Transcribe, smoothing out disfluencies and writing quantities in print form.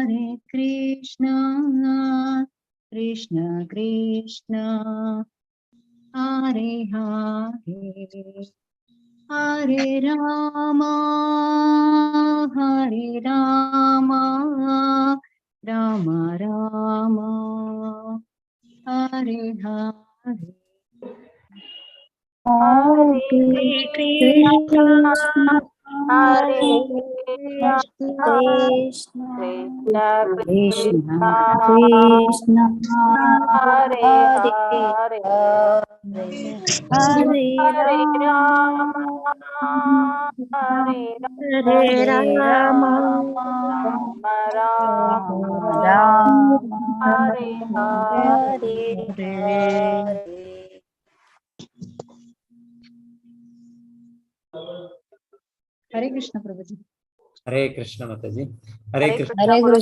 Hare Krishna, Krishna Krishna, Hare Hare, Hare Rama, Hare Rama, Rama Rama, Hare Hare. Hare Krishna, Hare Krishna, Krishna, Krishna Krishna, Hare Hare Hare, Hare Hare Rama, Hare Rama, Rama, Rama Rama, Hare Hare. Hare Hare Krishna Prabhuji. हरे कृष्ण माता जी, हरे Krishna. Hare Krishna.